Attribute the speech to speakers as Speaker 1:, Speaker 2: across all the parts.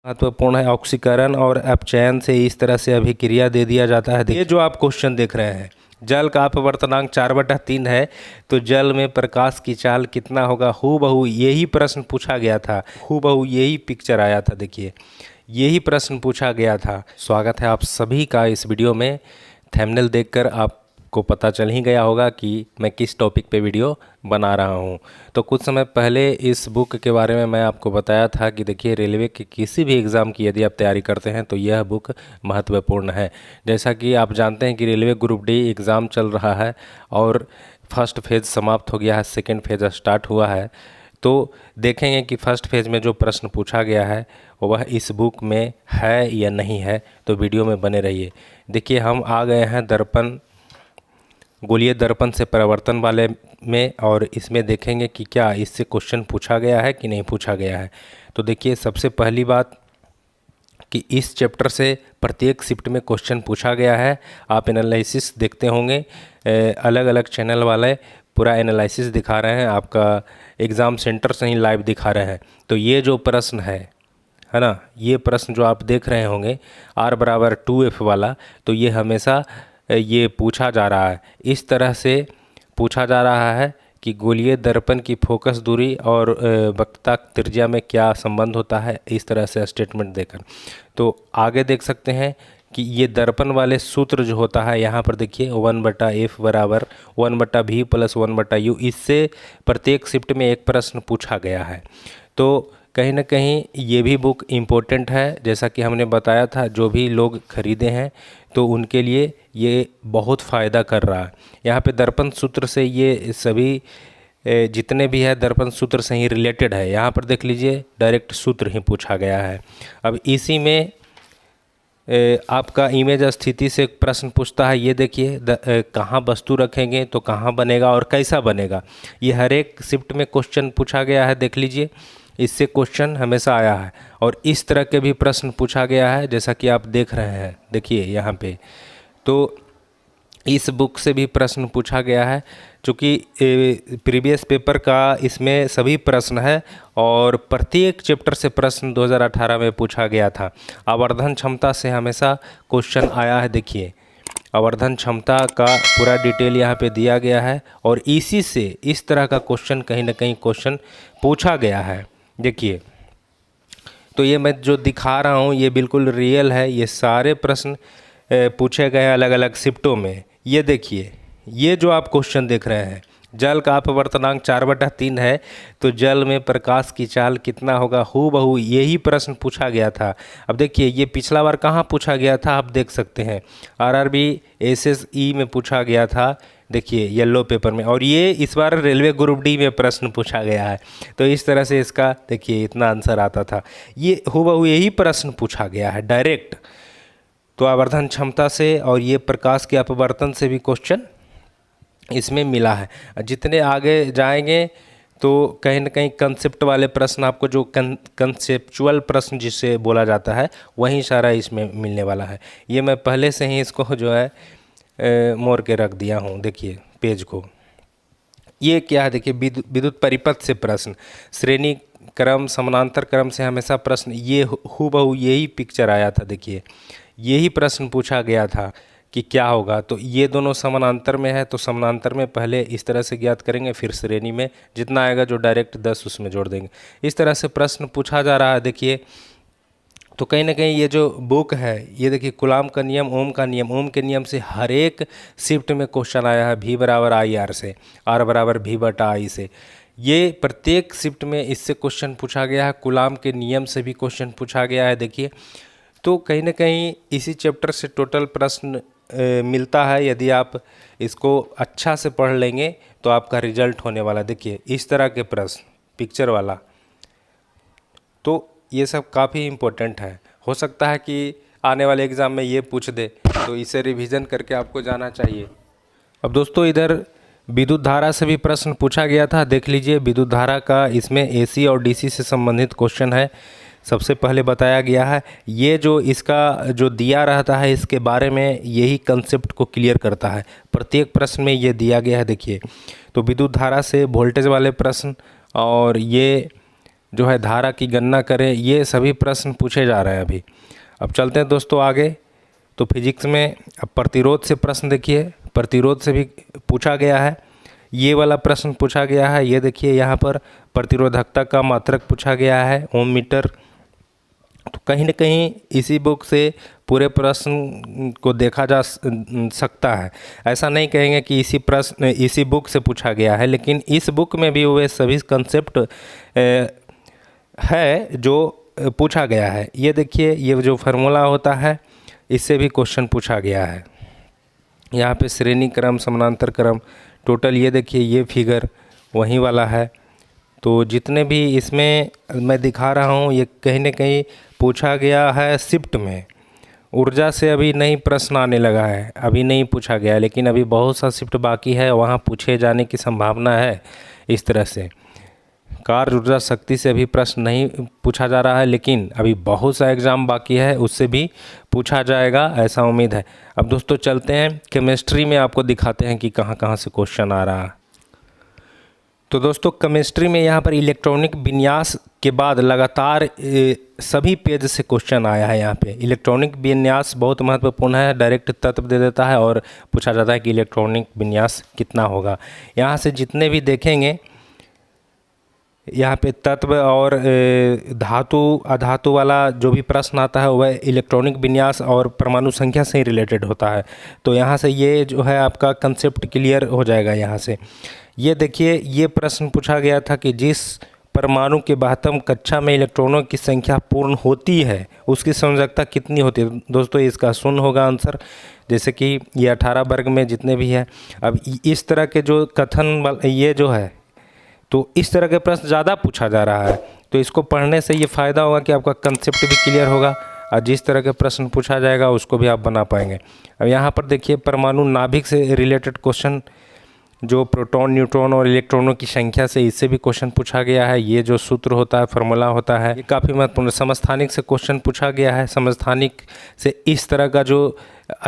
Speaker 1: महत्वपूर्ण है। ऑक्सीकरण और अपचयन से इस तरह से अभिक्रिया दे दिया जाता है। ये जो आप क्वेश्चन देख रहे हैं, जल का अपवर्तनांक 4/3 है, तो जल में प्रकाश की चाल कितना होगा। हूबहू यही प्रश्न पूछा गया था, हूबहू यही पिक्चर आया था। देखिए, यही प्रश्न पूछा गया था। स्वागत है आप सभी का इस वीडियो में। थंबनेल देखकर आपको पता चल ही गया होगा कि मैं किस टॉपिक पे वीडियो बना रहा हूँ। तो कुछ समय पहले इस बुक के बारे में मैं आपको बताया था कि देखिए, रेलवे के किसी भी एग्ज़ाम की यदि आप तैयारी करते हैं तो यह बुक महत्वपूर्ण है। जैसा कि आप जानते हैं कि रेलवे ग्रुप डी एग्ज़ाम चल रहा है और फर्स्ट फेज़ समाप्त हो गया है, सेकेंड फेज़ स्टार्ट हुआ है। तो देखेंगे कि फर्स्ट फेज़ में जो प्रश्न पूछा गया है वह इस बुक में है या नहीं है। तो वीडियो में बने रहिए। देखिए, हम आ गए हैं दर्पण, गोलीय दर्पण से परावर्तन वाले में, और इसमें देखेंगे कि क्या इससे क्वेश्चन पूछा गया है कि नहीं पूछा गया है। तो देखिए, सबसे पहली बात कि इस चैप्टर से प्रत्येक शिफ्ट में क्वेश्चन पूछा गया है। आप एनालिसिस देखते होंगे, अलग अलग चैनल वाले पूरा एनालिसिस दिखा रहे हैं, आपका एग्ज़ाम सेंटर से ही लाइव दिखा रहे हैं। तो ये जो प्रश्न है ना, ये प्रश्न जो आप देख रहे होंगे R = 2F वाला, तो ये हमेशा ये पूछा जा रहा है। इस तरह से पूछा जा रहा है कि गोलीय दर्पण की फोकस दूरी और वक्रता त्रिज्या में क्या संबंध होता है, इस तरह से स्टेटमेंट देकर। तो आगे देख सकते हैं कि ये दर्पण वाले सूत्र जो होता है, यहाँ पर देखिए 1/F = 1/V + 1/U। इससे प्रत्येक शिफ्ट में एक प्रश्न पूछा गया है। तो कहीं ना कहीं ये भी बुक इम्पोर्टेंट है। जैसा कि हमने बताया था, जो भी लोग खरीदे हैं तो उनके लिए ये बहुत फ़ायदा कर रहा है। यहाँ पे दर्पण सूत्र से ये सभी जितने भी है दर्पण सूत्र से ही रिलेटेड है। यहाँ पर देख लीजिए, डायरेक्ट सूत्र ही पूछा गया है। अब इसी में आपका इमेज स्थिति से एक प्रश्न पूछता है। ये देखिए, कहाँ वस्तु रखेंगे तो कहाँ बनेगा और कैसा बनेगा। ये हर एक शिफ्ट में क्वेश्चन पूछा गया है। देख लीजिए, इससे क्वेश्चन हमेशा आया है और इस तरह के भी प्रश्न पूछा गया है, जैसा कि आप देख रहे हैं। देखिए यहाँ पे, तो इस बुक से भी प्रश्न पूछा गया है। चूँकि प्रीवियस पेपर का इसमें सभी प्रश्न है और प्रत्येक चैप्टर से प्रश्न 2018 में पूछा गया था। आवर्धन क्षमता से हमेशा क्वेश्चन आया है। देखिए, आवर्धन क्षमता का पूरा डिटेल यहाँ पे दिया गया है और इसी से इस तरह का क्वेश्चन कहीं ना कहीं क्वेश्चन पूछा गया है। देखिए, तो ये मैं जो दिखा रहा हूँ ये बिल्कुल रियल है। ये सारे प्रश्न पूछे गए अलग अलग शिफ्टों में। ये देखिए, ये जो आप क्वेश्चन देख रहे हैं, जल का अपवर्तनांक 4/3 है, तो जल में प्रकाश की चाल कितना होगा। हूबहू यही प्रश्न पूछा गया था। अब देखिए, ये पिछला बार कहाँ पूछा गया था, आप देख सकते हैं RRB SSE में पूछा गया था। देखिए, येलो पेपर में, और ये इस बार रेलवे ग्रुप डी में प्रश्न पूछा गया है। तो इस तरह से इसका देखिए इतना आंसर आता था। ये हूबहू यही प्रश्न पूछा गया है डायरेक्ट। तो आवर्धन क्षमता से और ये प्रकाश के अपवर्तन से भी क्वेश्चन इसमें मिला है। जितने आगे जाएंगे तो कहीं ना कहीं कंसेप्ट वाले प्रश्न, आपको जो कंसेप्चुअल प्रश्न जिसे बोला जाता है, वही सारा इसमें मिलने वाला है। ये मैं पहले से ही इसको जो है मोड़ के रख दिया हूँ। देखिए पेज को, ये क्या है, देखिए विद्युत परिपथ से प्रश्न, श्रेणी क्रम समानांतर क्रम से हमेशा प्रश्न, ये हूबहू यही पिक्चर आया था। देखिए, यही प्रश्न पूछा गया था कि क्या होगा। तो ये दोनों समानांतर में है, तो समानांतर में पहले इस तरह से ज्ञात करेंगे, फिर श्रेणी में जितना आएगा जो डायरेक्ट 10 उसमें जोड़ देंगे। इस तरह से प्रश्न पूछा जा रहा है। देखिए, तो कहीं ना कहीं ये जो बुक है, ये देखिए कूलाम का नियम, ओम का नियम, ओम के नियम से हर एक शिफ्ट में क्वेश्चन आया है। V = IR से, R = V/I से। ये प्रत्येक शिफ्ट में इससे क्वेश्चन पूछा गया है। कूलाम के नियम से भी क्वेश्चन पूछा गया है। देखिए, तो कहीं ना कहीं इसी चैप्टर से टोटल प्रश्न मिलता है। यदि आप इसको अच्छा से पढ़ लेंगे तो आपका रिजल्ट होने वाला। देखिए, इस तरह के प्रश्न पिक्चर वाला, तो ये सब काफ़ी इम्पोर्टेंट है। हो सकता है कि आने वाले एग्ज़ाम में ये पूछ दे, तो इसे रिवीजन करके आपको जाना चाहिए। अब दोस्तों, इधर विद्युत धारा से भी प्रश्न पूछा गया था। देख लीजिए, विद्युत धारा का इसमें AC और DC से संबंधित क्वेश्चन है। सबसे पहले बताया गया है, ये जो इसका जो दिया रहता है इसके बारे में यही कंसेप्ट को क्लियर करता है। प्रत्येक प्रश्न में ये दिया गया है। देखिए, तो विद्युत धारा से वोल्टेज वाले प्रश्न, और ये जो है धारा की गणना करें, ये सभी प्रश्न पूछे जा रहे हैं अभी। अब चलते हैं दोस्तों आगे। तो फिजिक्स में अब प्रतिरोध से प्रश्न देखिए, प्रतिरोध से भी पूछा गया है। ये वाला प्रश्न पूछा गया है, ये देखिए यहाँ पर प्रतिरोधकता का मात्रक पूछा गया है, ओम मीटर। तो कहीं ना कहीं इसी बुक से पूरे प्रश्न को देखा जा सकता है। ऐसा नहीं कहेंगे कि इसी बुक से पूछा गया है, लेकिन इस बुक में भी वे सभी कंसेप्ट है जो पूछा गया है। ये देखिए, ये जो फार्मूला होता है इससे भी क्वेश्चन पूछा गया है। यहाँ पे श्रेणी क्रम, समानांतर क्रम, टोटल ये देखिए, ये फिगर वही वाला है। तो जितने भी इसमें मैं दिखा रहा हूँ ये कहीं ना कहीं पूछा गया है शिफ्ट में। ऊर्जा से अभी नहीं प्रश्न आने लगा है, अभी नहीं पूछा गया है, लेकिन अभी बहुत सा शिफ्ट बाकी है, वहाँ पूछे जाने की संभावना है। इस तरह से कार्य ऊर्जा शक्ति से अभी प्रश्न नहीं पूछा जा रहा है, लेकिन अभी बहुत सा एग्ज़ाम बाकी है, उससे भी पूछा जाएगा, ऐसा उम्मीद है। अब दोस्तों चलते हैं केमिस्ट्री में, आपको दिखाते हैं कि कहाँ कहाँ से क्वेश्चन आ रहा है। तो दोस्तों केमिस्ट्री में यहाँ पर इलेक्ट्रॉनिक विन्यास के बाद लगातार सभी पेज से क्वेश्चन आया है। यहाँ पे इलेक्ट्रॉनिक विन्यास बहुत महत्वपूर्ण है, डायरेक्ट तत्व दे देता है और पूछा जाता है कि इलेक्ट्रॉनिक विन्यास कितना होगा। यहाँ से जितने भी देखेंगे यहाँ पे तत्व और धातु अधातु वाला जो भी प्रश्न आता है वह इलेक्ट्रॉनिक विन्यास और परमाणु संख्या से ही रिलेटेड होता है। तो यहाँ से ये जो है आपका कंसेप्ट क्लियर हो जाएगा। यहाँ से ये देखिए, ये प्रश्न पूछा गया था कि जिस परमाणु के 72 कक्षा में इलेक्ट्रॉनों की संख्या पूर्ण होती है उसकी संयोजकता कितनी होती है। दोस्तों इसका शून्य होगा आंसर, जैसे कि ये 18 वर्ग में जितने भी है। अब इस तरह के जो कथन ये जो है, तो इस तरह के प्रश्न ज़्यादा पूछा जा रहा है, तो इसको पढ़ने से ये फ़ायदा होगा कि आपका कंसेप्ट भी क्लियर होगा और जिस तरह के प्रश्न पूछा जाएगा उसको भी आप बना पाएंगे। अब यहाँ पर देखिए परमाणु नाभिक से रिलेटेड क्वेश्चन, जो प्रोटॉन, न्यूट्रॉन और इलेक्ट्रॉनों की संख्या से, इससे भी क्वेश्चन पूछा गया है। ये जो सूत्र होता है, फार्मूला होता है, ये काफ़ी महत्वपूर्ण। समस्थानिक से क्वेश्चन पूछा गया है, समस्थानिक से इस तरह का जो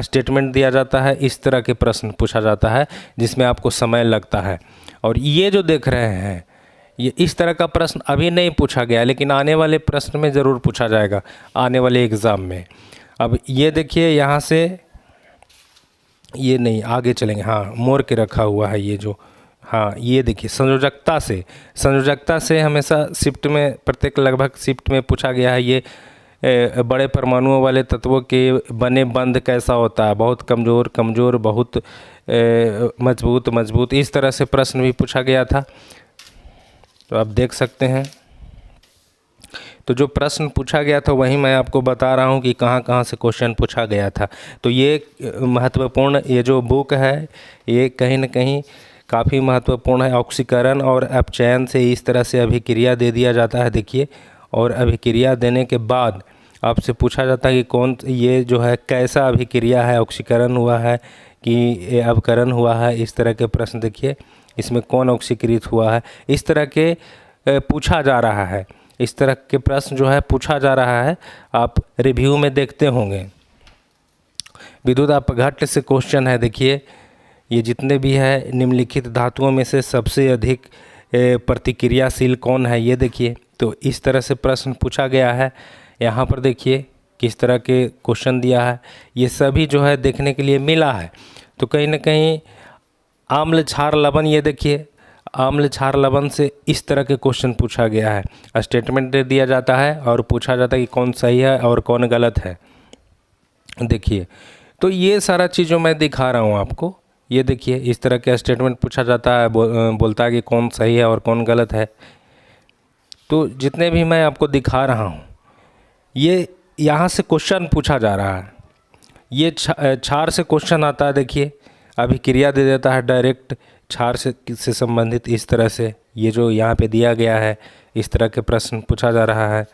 Speaker 1: स्टेटमेंट दिया जाता है, इस तरह के प्रश्न पूछा जाता है जिसमें आपको समय लगता है। और ये जो देख रहे हैं, ये इस तरह का प्रश्न अभी नहीं पूछा गया, लेकिन आने वाले प्रश्न में ज़रूर पूछा जाएगा, आने वाले एग्ज़ाम में। अब ये देखिए यहाँ से, ये नहीं आगे चलेंगे, हाँ मोड़ के रखा हुआ है ये जो, हाँ ये देखिए संयोजकता से हमेशा शिफ्ट में, प्रत्येक लगभग शिफ्ट में पूछा गया है। ये बड़े परमाणुओं वाले तत्वों के बने बंध कैसा होता है, बहुत कमज़ोर, बहुत मजबूत, इस तरह से प्रश्न भी पूछा गया था। तो आप देख सकते हैं, तो जो प्रश्न पूछा गया था वही मैं आपको बता रहा हूँ कि कहाँ कहाँ से क्वेश्चन पूछा गया था। तो ये महत्वपूर्ण, ये जो बुक है ये कहीं ना कहीं काफ़ी महत्वपूर्ण है। ऑक्सीकरण और अपचयन से इस तरह से अभिक्रिया दे दिया जाता है, देखिए, और अभिक्रिया देने के बाद आपसे पूछा जाता है कि कौन, ये जो है कैसा अभिक्रिया है, ऑक्सीकरण हुआ है कि अपकरण हुआ है, इस तरह के प्रश्न देखिए, इसमें कौन ऑक्सीकृत हुआ है, इस तरह के पूछा जा रहा है। इस तरह के प्रश्न जो है पूछा जा रहा है, आप रिव्यू में देखते होंगे। विद्युत अपघट्य से क्वेश्चन है, देखिए ये जितने भी है निम्नलिखित धातुओं में से सबसे अधिक प्रतिक्रियाशील कौन है, ये देखिए। तो इस तरह से प्रश्न पूछा गया है। यहाँ पर देखिए किस तरह के क्वेश्चन दिया है, ये सभी जो है देखने के लिए मिला है। तो कहीं ना कहीं आम्ल क्षार लवण, ये देखिए आम्ल क्षार लवण से इस तरह के क्वेश्चन पूछा गया है। स्टेटमेंट दे दिया जाता है और पूछा जाता है कि कौन सही है और कौन गलत है, देखिए। तो ये सारा चीज़ जो मैं दिखा रहा हूँ आपको, ये देखिए इस तरह के स्टेटमेंट पूछा जाता है, बोलता है कि कौन सही है और कौन गलत है। तो जितने भी मैं आपको दिखा रहा हूँ, ये यहाँ से क्वेश्चन पूछा जा रहा है। ये क्षार से क्वेश्चन आता है, देखिए अभिक्रिया दे देता है डायरेक्ट क्षार से संबंधित, इस तरह से ये जो यहाँ पे दिया गया है, इस तरह के प्रश्न पूछा जा रहा है।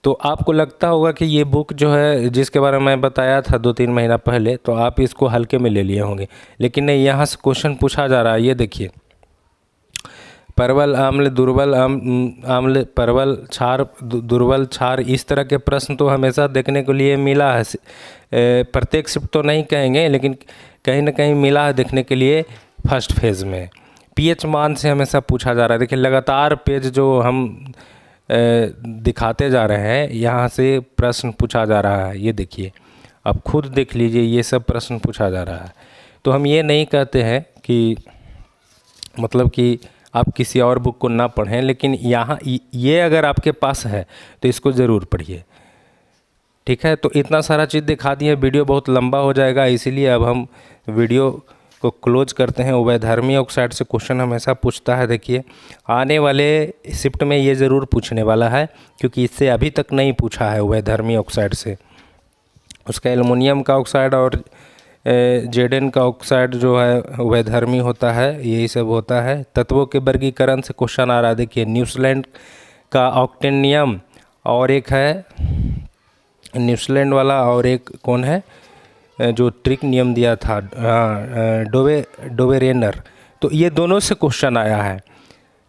Speaker 1: तो आपको लगता होगा कि ये बुक जो है जिसके बारे में मैं बताया था 2-3 महीना पहले, तो आप इसको हल्के में ले लिए होंगे, लेकिन नहीं, यहाँ से क्वेश्चन पूछा जा रहा है। ये देखिए प्रबल आम्ल, दुर्बल आम्ल, प्रबल क्षार, दुर्बल क्षार, इस तरह के प्रश्न तो हमेशा देखने के लिए मिला है। प्रत्येक शिफ्ट तो नहीं कहेंगे, लेकिन कहीं ना कहीं मिला है देखने के लिए फर्स्ट फेज़ में। पीएच मान से हमेशा पूछा जा रहा है। देखिए लगातार पेज जो हम दिखाते जा रहे हैं, यहाँ से प्रश्न पूछा जा रहा है। ये देखिए, आप खुद देख लीजिए, ये सब प्रश्न पूछा जा रहा है। तो हम ये नहीं कहते हैं कि मतलब कि आप किसी और बुक को ना पढ़ें, लेकिन यहाँ ये अगर आपके पास है तो इसको ज़रूर पढ़िए, ठीक है। तो इतना सारा चीज़ दिखा दिए, वीडियो बहुत लंबा हो जाएगा, इसीलिए अब हम वीडियो को क्लोज करते हैं। उभयधर्मी ऑक्साइड से क्वेश्चन हमेशा पूछता है। देखिए आने वाले शिफ्ट में ये ज़रूर पूछने वाला है, क्योंकि इससे अभी तक नहीं पूछा है उभयधर्मी ऑक्साइड से। उसका एल्युमिनियम का ऑक्साइड और जेडन का ऑक्साइड जो है उभयधर्मी होता है, यही सब होता है। तत्वों के वर्गीकरण से क्वेश्चन आ रहा है। देखिए न्यूजीलैंड का ऑक्टेन नियम, और एक है न्यूजीलैंड वाला, और एक कौन है जो ट्रिक नियम दिया था, डोवेरेनर। तो ये दोनों से क्वेश्चन आया है।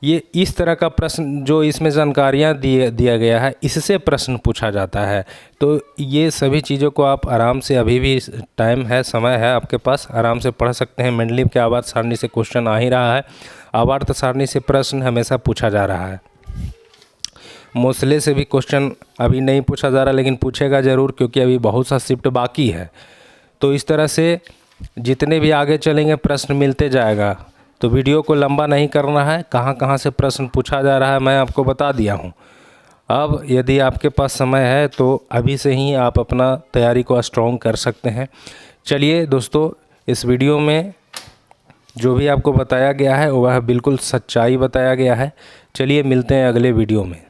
Speaker 1: ये इस तरह का प्रश्न जो इसमें जानकारियाँ दिया गया है, इससे प्रश्न पूछा जाता है। तो ये सभी चीज़ों को आप आराम से, अभी भी टाइम है, समय है आपके पास, आराम से पढ़ सकते हैं। मेंडलीव के आवर्त सारणी से क्वेश्चन आ ही रहा है, आवर्त सारणी से प्रश्न हमेशा पूछा जा रहा है। मोस्ले से भी क्वेश्चन अभी नहीं पूछा जा रहा, लेकिन पूछेगा ज़रूर, क्योंकि अभी बहुत सा शिफ्ट बाकी है। तो इस तरह से जितने भी आगे चलेंगे प्रश्न मिलते जाएगा। तो वीडियो को लंबा नहीं करना है, कहाँ कहाँ से प्रश्न पूछा जा रहा है मैं आपको बता दिया हूँ। अब यदि आपके पास समय है तो अभी से ही आप अपना तैयारी को स्ट्रॉन्ग कर सकते हैं। चलिए दोस्तों, इस वीडियो में जो भी आपको बताया गया है वह बिल्कुल सच्चाई बताया गया है। चलिए मिलते हैं अगले वीडियो में।